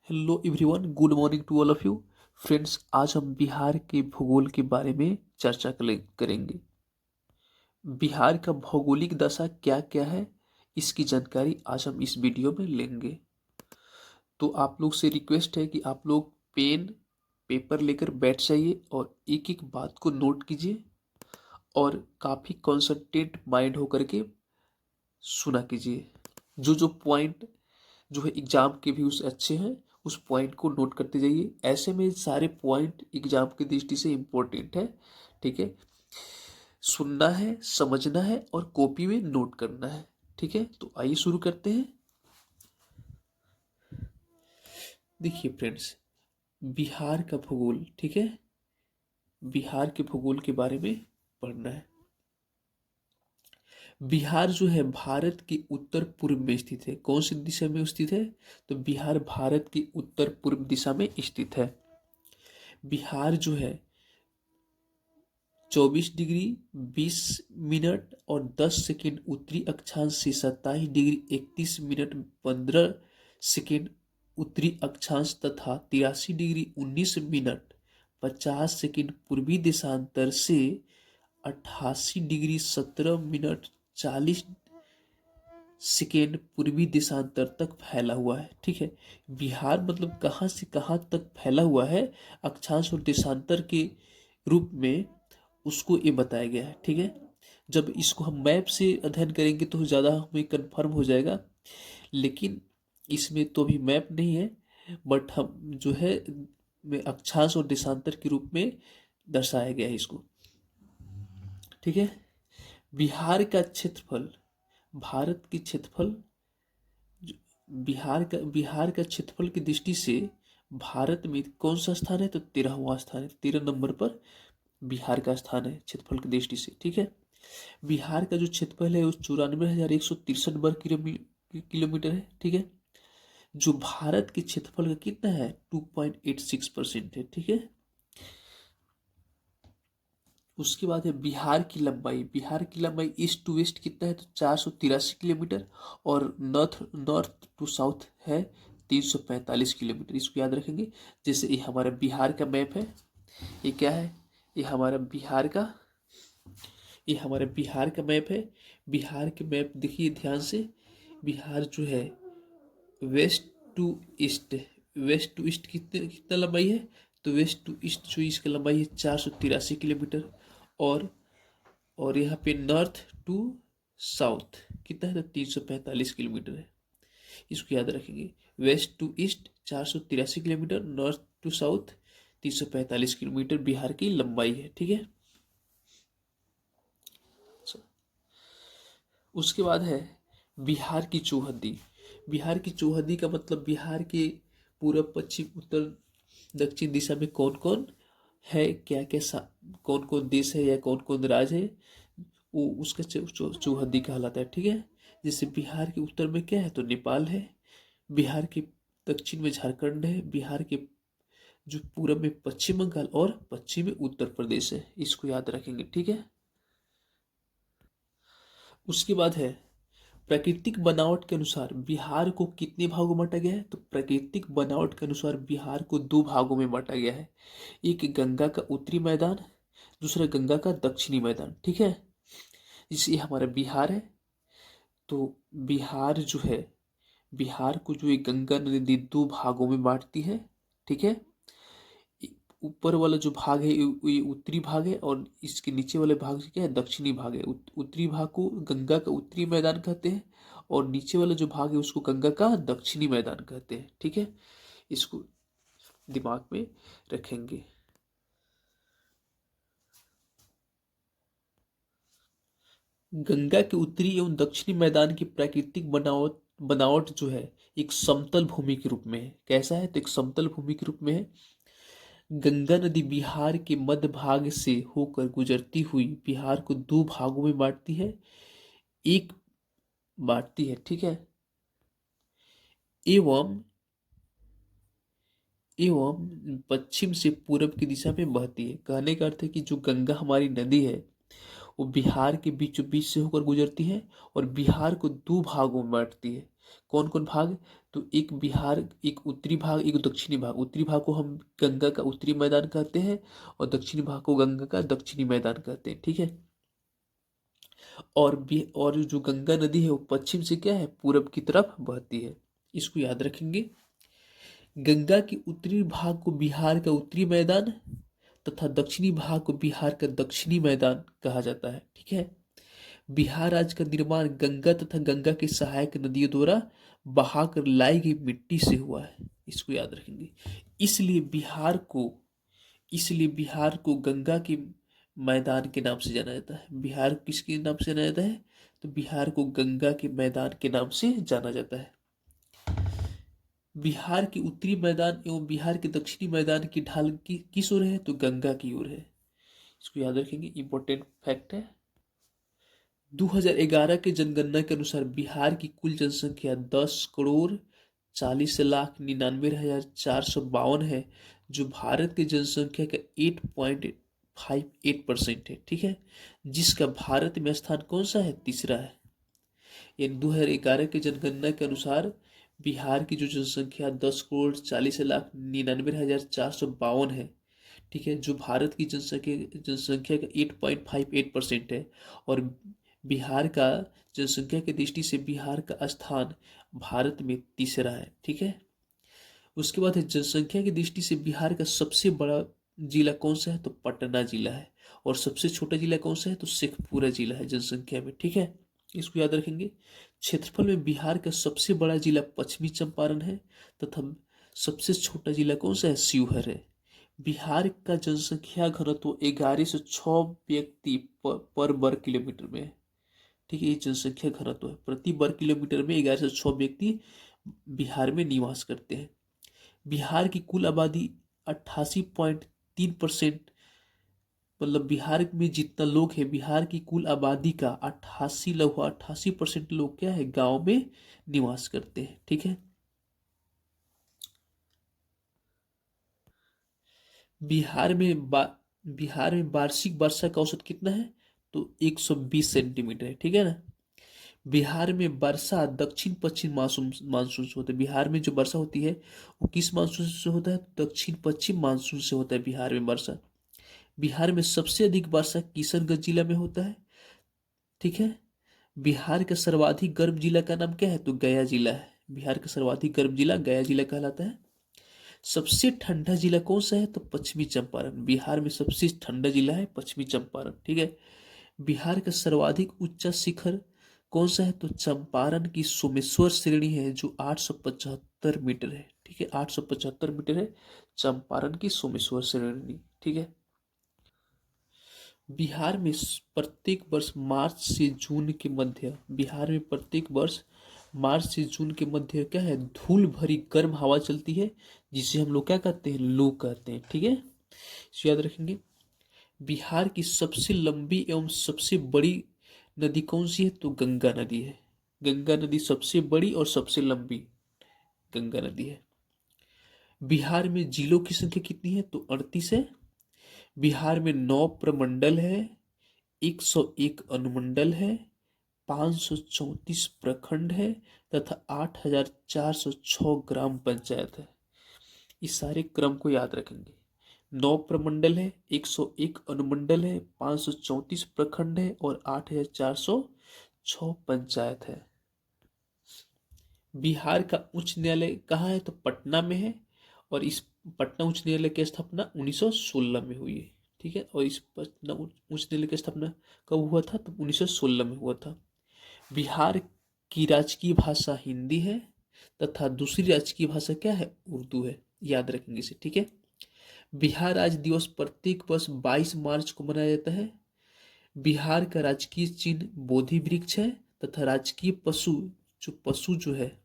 Hello everyone, good morning to all of you. Friends, आज हम बिहार के भूगोल के बारे में चर्चा करेंगे। बिहार का भौगोलिक दशा क्या क्या है, इसकी जानकारी आज हम इस वीडियो में लेंगे। तो आप लोग से रिक्वेस्ट है कि आप लोग पेन पेपर लेकर बैठ जाइए और एक एक बात को नोट कीजिए और काफ़ी कॉन्सेंट्रेट माइंड होकर के सुना कीजिए। जो जो पॉइंट जो है एग्जाम के व्यूज अच्छे हैं, उस पॉइंट को नोट करते जाइए। ऐसे में सारे पॉइंट एग्जाम की दृष्टि से इम्पोर्टेंट है। ठीक है, सुनना है, समझना है और कॉपी में नोट करना है। ठीक है, तो आइए शुरू करते हैं। देखिए फ्रेंड्स, बिहार का भूगोल, ठीक है, बिहार के भूगोल के बारे में पढ़ना है। बिहार जो है भारत के उत्तर पूर्व में स्थित है। कौन सी दिशा में स्थित है? तो बिहार भारत की उत्तर पूर्व दिशा में स्थित है। बिहार जो है 24 डिग्री 20 मिनट और 10 सेकेंड उत्तरी अक्षांश से 27 डिग्री 31 मिनट 15 सेकेंड उत्तरी अक्षांश तथा 83 डिग्री 19 मिनट 50 सेकेंड पूर्वी देशांतर से 88 डिग्री 17 मिनट 40 सेकेंड पूर्वी देशांतर तक फैला हुआ है। ठीक है, बिहार मतलब कहाँ से कहाँ तक फैला हुआ है अक्षांश और देशांतर के रूप में, उसको ये बताया गया है। ठीक है, जब इसको हम मैप से अध्ययन करेंगे तो ज़्यादा हमें कन्फर्म हो जाएगा, लेकिन इसमें तो अभी मैप नहीं है, बट हम जो है में अक्षांश और देशांतर के रूप में दर्शाया गया है इसको। ठीक है, बिहार का क्षेत्रफल, भारत की क्षेत्रफल, बिहार का क्षेत्रफल की दृष्टि से भारत में कौन सा स्थान है? तो 13वां स्थान है। 13 नंबर पर बिहार का स्थान है क्षेत्रफल की दृष्टि से। ठीक है, बिहार का जो क्षेत्रफल है वो 94,163 वर्ग किलोमीटर है। ठीक है, जो भारत के क्षेत्रफल का कितना है? 2.86% है। ठीक है, उसके बाद है बिहार की लंबाई। बिहार की लंबाई ईस्ट टू वेस्ट कितना है? तो 483 किलोमीटर और नॉर्थ टू साउथ है 345 किलोमीटर। इसको याद रखेंगे। जैसे ये हमारा बिहार का मैप है, ये क्या है? ये हमारा बिहार का ये हमारा बिहार का मैप है। बिहार के मैप देखिए ध्यान से। बिहार जो है west to east, west to east कितने कितना लंबाई है? तो वेस्ट टू ईस्ट जो इसका लंबाई है 483 किलोमीटर। और यहाँ पे नॉर्थ टू साउथ कितना है? तो 345 किलोमीटर है। इसको याद रखेंगे। West to east 483 kilometre, north to south 345 kilometre Bihar की लंबाई है। ठीक है, उसके बाद है बिहार की चौहद्दी। बिहार की चौहद्दी का मतलब बिहार के पूर्व पश्चिम उत्तर दक्षिण दिशा में कौन कौन है, क्या क्या कौन कौन देश है या कौन कौन राज्य है, वो उसका चौहद्दी कहलाता है। ठीक है, जैसे बिहार के उत्तर में क्या है? तो नेपाल है। बिहार के दक्षिण में झारखंड है। बिहार के जो पूरब में पश्चिम बंगाल और पश्चिम में उत्तर प्रदेश है। इसको याद रखेंगे। ठीक है, उसके बाद है प्राकृतिक बनावट के अनुसार बिहार को कितने भागों में बांटा गया है? तो प्राकृतिक बनावट के अनुसार बिहार को दो भागों में बांटा गया है। एक गंगा का उत्तरी मैदान, दूसरा गंगा का दक्षिणी मैदान। ठीक है, जैसे हमारा बिहार है, तो बिहार जो है, बिहार को जो है गंगा नदी दो भागों में बांटती है। ठीक है, ऊपर वाला जो भाग है ये उत्तरी भाग है और इसके नीचे वाले भाग से क्या है? दक्षिणी भाग है। उत्तरी भाग को गंगा का उत्तरी मैदान कहते हैं और नीचे वाला जो भाग है उसको गंगा का दक्षिणी मैदान कहते हैं। ठीक है, इसको दिमाग में रखेंगे। गंगा के उत्तरी एवं दक्षिणी मैदान की प्राकृतिक बनावट बनावट जो है एक समतल भूमि के रूप में है। कैसा है? तो एक समतल भूमि के रूप में है। गंगा नदी बिहार के मध्य भाग से होकर गुजरती हुई बिहार को दो भागों में बांटती है। एक बांटती है, ठीक है, एवं पश्चिम से पूरब की दिशा में बहती है। कहने का अर्थ है कि जो गंगा हमारी नदी है वो बिहार के बीचों बीच से होकर गुजरती है और बिहार को दो भागों में बांटती है। कौन कौन भाग? तो एक बिहार, एक उत्तरी भाग, एक दक्षिणी भाग। उत्तरी भाग को हम गंगा का उत्तरी मैदान कहते हैं और दक्षिणी भाग को गंगा का दक्षिणी मैदान कहते हैं, ठीक है। और जो गंगा नदी है वो पश्चिम से क्या है, पूरब की तरफ बहती है। इसको याद रखेंगे। गंगा के उत्तरी भाग को बिहार का उत्तरी मैदान तथा दक्षिणी भाग को बिहार का दक्षिणी मैदान कहा जाता है, ठीक है। बिहार राज्य का निर्माण गंगा तथा गंगा की सहायक नदियों द्वारा बहाकर लाई गई मिट्टी से हुआ है। इसको याद रखेंगे। इसलिए बिहार को इसलिए बिहार को गंगा के मैदान के नाम से जाना जाता है। बिहार किसके नाम से जाना जाता है? तो बिहार को गंगा के मैदान के नाम से जाना जाता है। बिहार के उत्तरी मैदान एवं बिहार के दक्षिणी मैदान की ढाल किस ओर है? तो गंगा की ओर है। इसको याद रखेंगे, इंपॉर्टेंट फैक्ट है। 2011 के जनगणना के अनुसार बिहार की कुल जनसंख्या 10,40,99,452 है, जो भारत की जनसंख्या का 8.58% है, ठीक है। जिसका भारत में स्थान कौन सा है? तीसरा है। यानी 2011 की जनगणना के अनुसार बिहार की जो जनसंख्या 10,40,99,452 है, ठीक है, जो भारत की जनसंख्या का 8.58% है। और बिहार का जनसंख्या की दृष्टि से बिहार का स्थान भारत में तीसरा है, ठीक है। उसके बाद है जनसंख्या की दृष्टि से बिहार का सबसे बड़ा जिला कौन सा है? तो पटना जिला है। और सबसे छोटा जिला कौन सा है? तो शेखपुरा जिला है जनसंख्या में, ठीक है। इसको याद रखेंगे। क्षेत्रफल में बिहार का सबसे बड़ा जिला पश्चिमी चंपारण है तथा सबसे छोटा जिला कौन सा है? शिवहर है। बिहार का जनसंख्या घनत्व 11 से 6 व्यक्ति पर वर्ग किलोमीटर में है, ठीक है। ये जनसंख्या घनत्व है। प्रति वर्ग किलोमीटर में 11 से 6 व्यक्ति बिहार में निवास करते हैं। बिहार की कुल आबादी 88.3%, मतलब बिहार में जितना लोग हैं, बिहार की कुल आबादी का 88% लोग क्या है? गांव में निवास करते हैं, ठीक है। बिहार में वार्षिक वर्षा का औसत कितना है? तो 120 सेंटीमीटर है, ठीक है ना। बिहार में वर्षा दक्षिण पश्चिम मानसून मानसून से होता है। बिहार में जो वर्षा होती है वो किस मानसून से होता है? दक्षिण पश्चिम मानसून से होता है बिहार में वर्षा। बिहार में सबसे अधिक वर्षा किशनगंज जिला में होता है, ठीक है। बिहार का सर्वाधिक गर्म जिला का नाम क्या है? तो गया जिला है। बिहार का सर्वाधिक गर्म जिला गया जिला कहलाता है। सबसे ठंडा जिला कौन सा है? तो पश्चिमी चंपारण। बिहार में सबसे ठंडा जिला है पश्चिमी चंपारण, ठीक है। बिहार का सर्वाधिक ऊंचा शिखर कौन सा है? तो चंपारण की सोमेश्वर श्रेणी है, जो 875 मीटर है, ठीक है। 875 मीटर है चंपारण की सोमेश्वर श्रेणी, ठीक है। बिहार में प्रत्येक वर्ष मार्च से जून के मध्य बिहार में प्रत्येक वर्ष मार्च से जून के मध्य क्या है? धूल भरी गर्म हवा चलती है, जिसे हम लोग क्या कहते हैं? लू कहते हैं, ठीक है। इसे याद रखेंगे। बिहार की सबसे लंबी एवं सबसे बड़ी नदी कौन सी है? तो गंगा नदी है। गंगा नदी सबसे बड़ी और सबसे लंबी गंगा नदी है। बिहार में जिलों की संख्या कितनी है? तो 38 है। बिहार में 9 प्रमंडल है, 101 अनुमंडल है, 534 प्रखंड है तथा 8,406 ग्राम पंचायत है। इस सारे क्रम को याद रखेंगे। 9 प्रमंडल है, 101 अनुमंडल है, 534 प्रखंड है और 8,406 पंचायत है। बिहार का उच्च न्यायालय कहाँ है? तो पटना में है। और इस पटना उच्च न्यायालय की स्थापना 1916 में हुई है, ठीक है। और इस पटना उच्च न्यायालय की स्थापना कब हुआ था? तो 1916 में हुआ था। बिहार की राजकीय भाषा हिंदी है तथा दूसरी राजकीय भाषा क्या है? उर्दू है। याद रखेंगे इसे, ठीक है। बिहार राज्य दिवस प्रत्येक वर्ष 22 मार्च को मनाया जाता है। बिहार का राजकीय चिन्ह बोधि वृक्ष है तथा राजकीय पशु जो है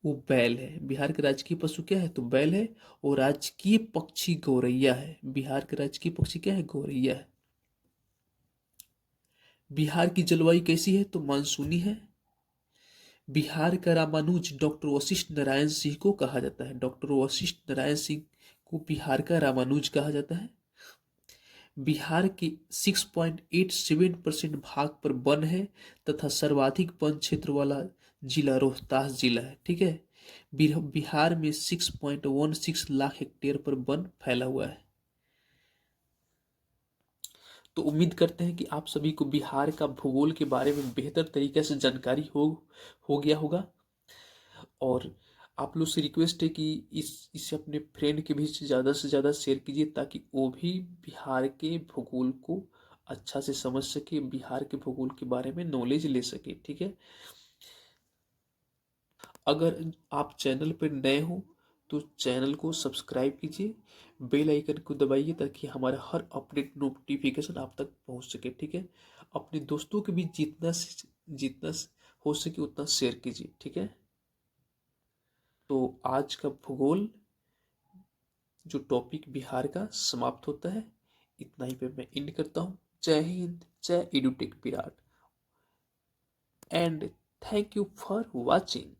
वो बैल है। बिहार का राजकीय पशु क्या है? तो बैल है। और राजकीय पक्षी गौरैया है। बिहार का राजकीय पक्षी क्या है? गौरैया है। बिहार की जलवायु कैसी है? तो मानसूनी है। बिहार का रामानुज डॉक्टर वशिष्ठ नारायण सिंह को कहा जाता है। डॉक्टर वशिष्ठ नारायण सिंह को बिहार का रामानुज कहा जाता है। बिहार के 6.87% भाग पर वन है तथा सर्वाधिक वन क्षेत्र वाला जिला रोहतास जिला है। ठीक है, बिहार में 6.16 लाख हेक्टेयर पर वन फैला हुआ है। तो उम्मीद करते हैं कि आप सभी को बिहार का भूगोल के बारे में बेहतर तरीके से जानकारी हो गया होगा। और आप लोग से रिक्वेस्ट है कि इसे अपने फ्रेंड के बीच ज़्यादा से ज़्यादा शेयर कीजिए, ताकि वो भी बिहार के भूगोल को अच्छा से समझ सके, बिहार के भूगोल के बारे में नॉलेज ले सके। ठीक है, अगर आप चैनल पर नए हो तो चैनल को सब्सक्राइब कीजिए, बेल आइकन को दबाइए ताकि हमारा हर अपडेट नोटिफिकेशन आप तक पहुंच सके। ठीक है, अपने दोस्तों के बीच जितना हो सके उतना शेयर कीजिए। ठीक है, तो आज का भूगोल जो टॉपिक बिहार का समाप्त होता है। इतना ही पे मैं एंड करता हूँ। जय हिंद, जय edutech Virat, and thank you for watching.